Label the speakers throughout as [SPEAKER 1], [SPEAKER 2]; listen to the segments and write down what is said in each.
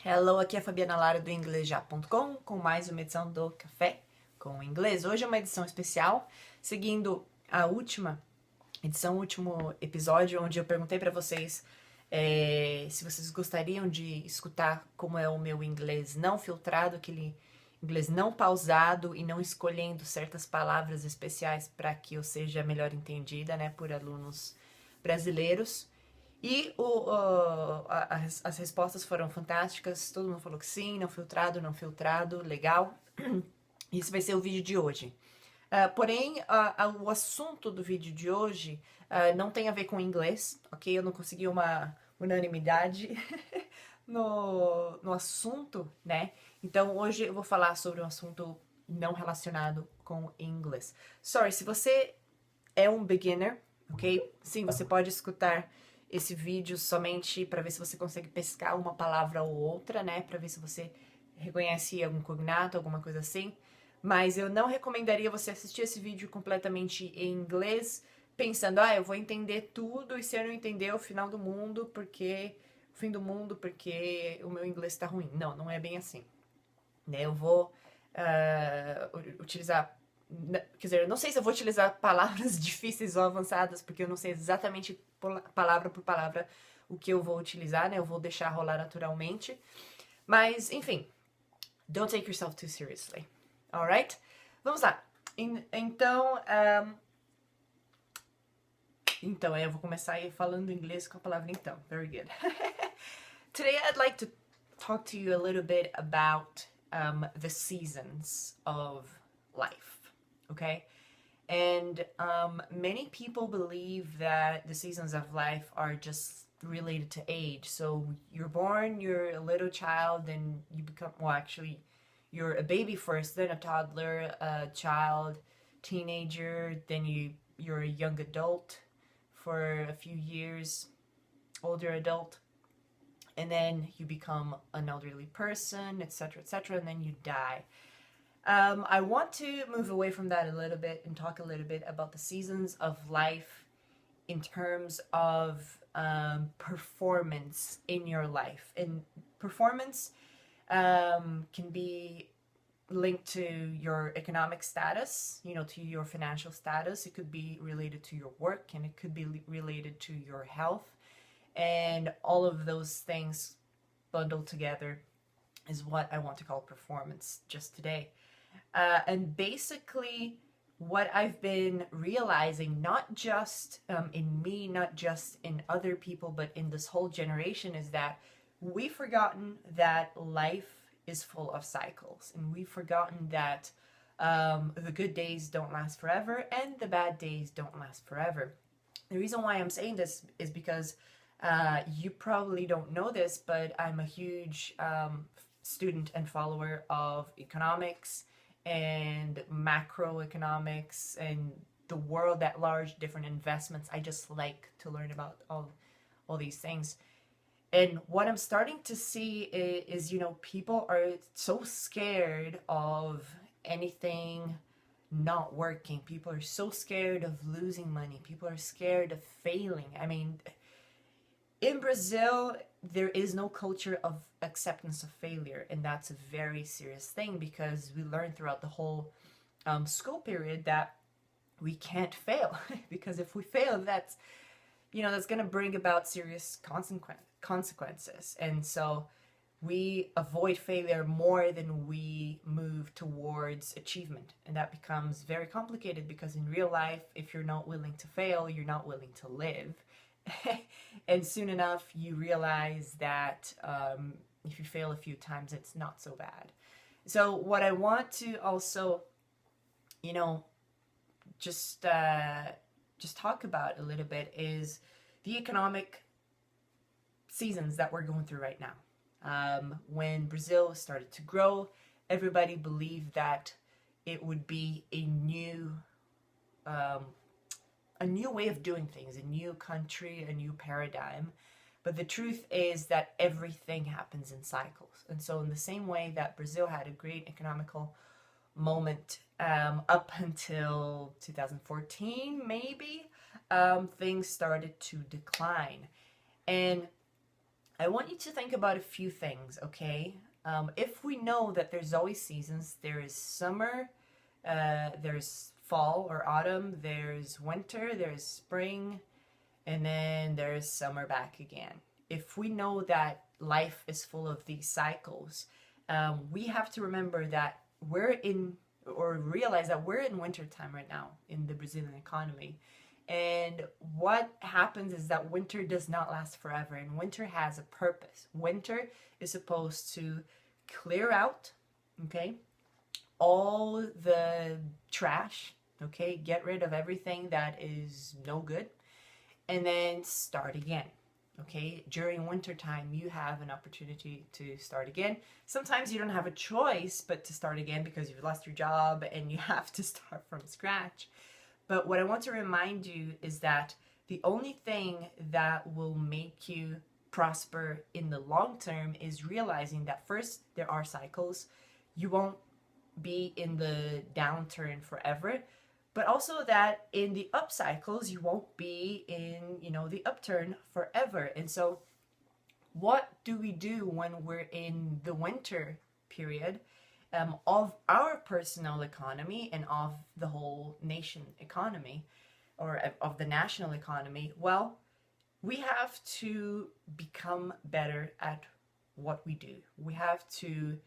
[SPEAKER 1] Hello, aqui é a Fabiana Lara do Inglês.com com mais uma edição do Café com Inglês. Hoje é uma edição especial, seguindo a última edição, o último episódio, onde eu perguntei para vocês se vocês gostariam de escutar como é o meu inglês não filtrado, aquele inglês não pausado e não escolhendo certas palavras especiais para que eu seja melhor entendida, né, por alunos brasileiros. E as respostas foram fantásticas, todo mundo falou que sim, não filtrado, não filtrado, legal. Esse vai ser o vídeo de hoje. Porém, o assunto do vídeo de hoje não tem a ver com inglês, ok? Eu não consegui uma unanimidade no assunto, né? Então, hoje eu vou falar sobre um assunto não relacionado com inglês. Sorry, se você é um beginner, ok? Sim, você pode escutar esse vídeo somente para ver se você consegue pescar uma palavra ou outra, né? Para ver se você reconhece algum cognato, alguma coisa assim. Mas eu não recomendaria você assistir esse vídeo completamente em inglês, pensando, eu vou entender tudo e se eu não entender é o final do mundo, porque o fim do mundo, porque o meu inglês tá ruim. Não, não é bem assim. Né? Eu vou utilizar, quer dizer, eu não sei se eu vou utilizar palavras difíceis ou avançadas, porque eu não sei exatamente palavra por palavra o que eu vou utilizar, né? Eu vou deixar rolar naturalmente. Mas, enfim, don't take yourself too seriously. Alright? Vamos lá. Então, eu vou começar aí falando inglês com a palavra então. Very good. Today I'd like to talk to you a little bit about the seasons of life, okay? And many people believe that the seasons of life are just related to age. So you're born, you're a little child, then you become, well, actually, you're a baby first, then a toddler, a child, teenager, then you're a young adult for a few years, older adult, and then you become an elderly person, etc., etc., and then you die. I want to move away from that a little bit and talk a little bit about the seasons of life in terms of performance in your life. And performance can be linked to your economic status, to your financial status. It could be related to your work, and it could be related to your health. And all of those things bundled together is what I want to call performance just today. And basically, what I've been realizing, not just in me, not just in other people, but in this whole generation, is that we've forgotten that life is full of cycles. And we've forgotten that the good days don't last forever and the bad days don't last forever. The reason why I'm saying this is because you probably don't know this, but I'm a huge student and follower of economics and macroeconomics and the world at large, different investments. I just like to learn about all these things. And what I'm starting to see is people are so scared of anything not working. People are so scared of losing money. People are scared of failing. I mean, in Brazil, there is no culture of acceptance of failure, and that's a very serious thing because we learned throughout the whole school period that we can't fail because if we fail, that's going to bring about serious consequences. And so we avoid failure more than we move towards achievement, and that becomes very complicated because in real life, if you're not willing to fail, you're not willing to live. And soon enough, you realize that if you fail a few times, it's not so bad. So what I want to also, just talk about a little bit is the economic seasons that we're going through right now. When Brazil started to grow, everybody believed that it would be a new way of doing things, a new country, a new paradigm. But the truth is that everything happens in cycles. And so in the same way that Brazil had a great economical moment up until 2014, maybe, things started to decline. And I want you to think about a few things, okay? If we know that there's always seasons, there is summer, there's fall or autumn, there's winter, there's spring, and then there's summer back again. If we know that life is full of these cycles, we have to remember that we're in, or realize that we're in winter time right now in the Brazilian economy. And what happens is that winter does not last forever, and winter has a purpose. Winter is supposed to clear out, okay, all the trash, okay, get rid of everything that is no good, and then start again. Okay, during winter time, you have an opportunity to start again. Sometimes you don't have a choice but to start again because you've lost your job and you have to start from scratch. But what I want to remind you is that the only thing that will make you prosper in the long term is realizing that first, there are cycles. You won't be in the downturn forever, but also that in the up cycles, you won't be in, the upturn forever. And so what do we do when we're in the winter period of our personal economy and of the whole nation economy, or of the national economy? Well, we have to become better at what we do. We have to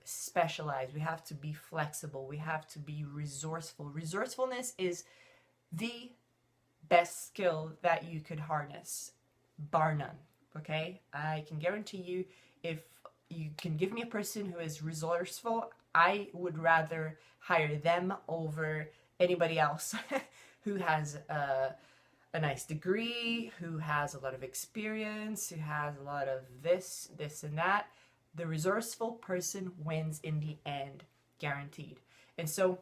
[SPEAKER 1] specialize. We have to be flexible. We have to be resourceful. Resourcefulness is the best skill that you could harness, bar none. Okay? I can guarantee you, if you can give me a person who is resourceful, I would rather hire them over anybody else who has a nice degree, who has a lot of experience, who has a lot of this, and that. The resourceful person wins in the end, guaranteed. And so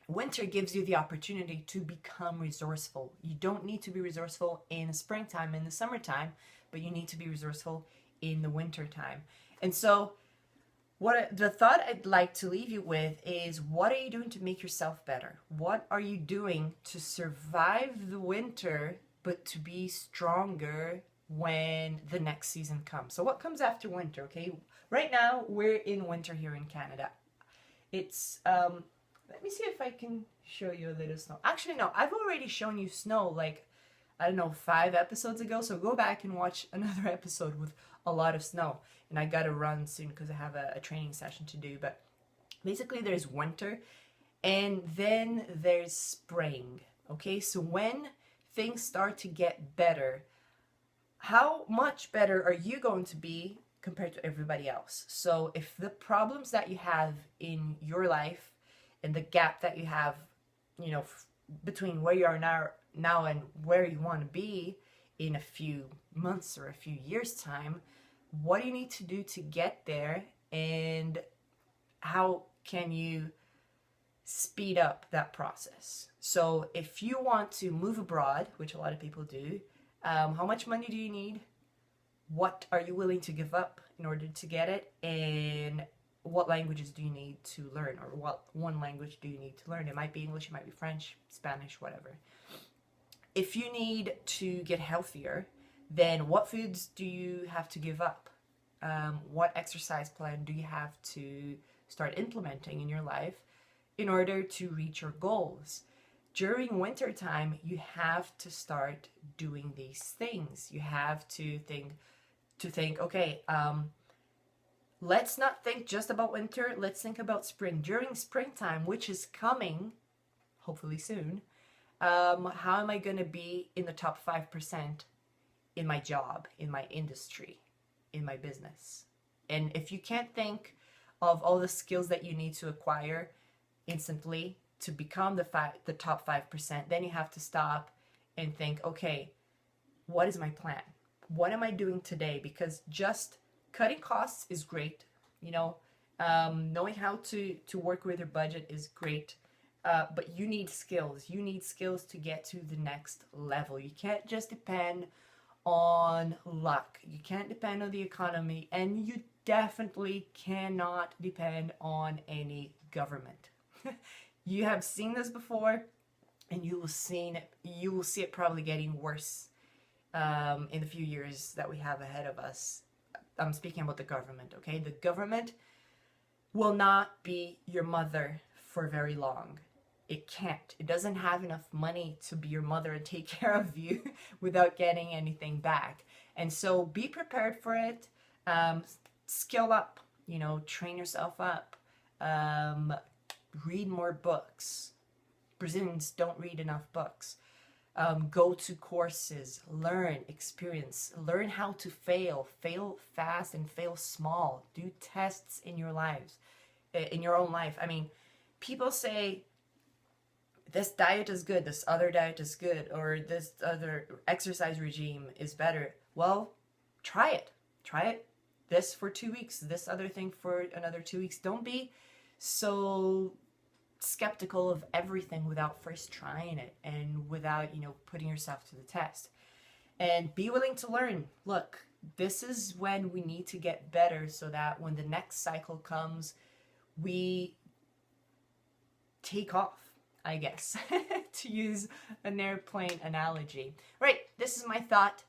[SPEAKER 1] winter gives you the opportunity to become resourceful. You don't need to be resourceful in the springtime, in the summertime, but you need to be resourceful in the winter time. And so the thought I'd like to leave you with is, what are you doing to make yourself better? What are you doing to survive the winter, but to be stronger when the next season comes? So what comes after winter, okay? Right now, we're in winter here in Canada. It's, let me see if I can show you a little snow. Actually, no, I've already shown you snow, like, I don't know, 5 episodes ago. So go back and watch another episode with a lot of snow. And I gotta run soon because I have a training session to do. But basically, there's winter, and then there's spring, okay? So when things start to get better, how much better are you going to be compared to everybody else? So if the problems that you have in your life and the gap that you have, between where you are now and where you want to be in a few months or a few years' time, what do you need to do to get there, and how can you speed up that process? So if you want to move abroad, which a lot of people do, how much money do you need? What are you willing to give up in order to get it? And what languages do you need to learn? Or what one language do you need to learn? It might be English, it might be French, Spanish, whatever. If you need to get healthier, then what foods do you have to give up? What exercise plan do you have to start implementing in your life in order to reach your goals? During winter time, you have to start doing these things. You have to think, okay, let's not think just about winter. Let's think about spring. During springtime, which is coming, hopefully soon, how am I going to be in the top 5% in my job, in my industry, in my business? And if you can't think of all the skills that you need to acquire instantly to become the top 5%, then you have to stop and think, okay, what is my plan? What am I doing today? Because just cutting costs is great. Knowing how to work with your budget is great. But you need skills. You need skills to get to the next level. You can't just depend on luck. You can't depend on the economy. And you definitely cannot depend on any government. You have seen this before, and you will see it probably getting worse in the few years that we have ahead of us. I'm speaking about the government, okay? The government will not be your mother for very long. It can't. It doesn't have enough money to be your mother and take care of you without getting anything back. And so be prepared for it. Skill up, you know, train yourself up. Read more books. Brazilians don't read enough books. Go to courses, learn, experience, learn how to fail fast and fail small. Do tests in your lives, in your own life. I mean, people say, this diet is good, this other diet is good, or this other exercise regime is better. Well, try it. Try it. This for 2 weeks, this other thing for another 2 weeks. Don't be so skeptical of everything without first trying it and without, you know, putting yourself to the test. And be willing to learn. Look, this is when we need to get better so that when the next cycle comes, we take off, I guess, to use an airplane analogy. Right, this is my thought.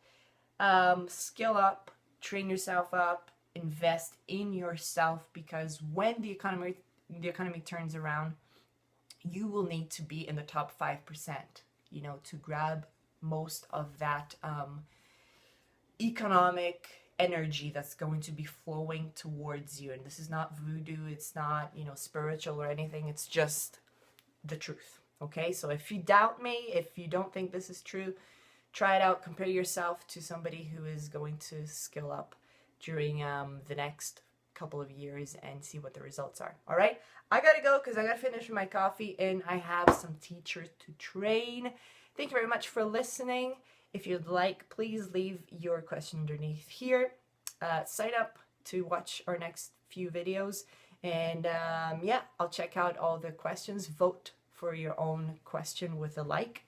[SPEAKER 1] Skill up, train yourself up, invest in yourself, because when the economy turns around, you will need to be in the top 5%, you know, to grab most of that economic energy that's going to be flowing towards you. And this is not voodoo, it's not, you know, spiritual or anything, it's just the truth. Okay, so if you doubt me, if you don't think this is true, try it out. Compare yourself to somebody who is going to skill up during the next couple of years and see what the results are. All right, I gotta go because I gotta finish my coffee and I have some teachers to train. Thank you very much for listening. If you'd like, please leave your question underneath here. Sign up to watch our next few videos, and yeah, I'll check out all the questions. Vote for your own question with a like,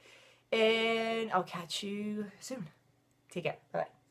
[SPEAKER 1] and I'll catch you soon. Take care. Bye.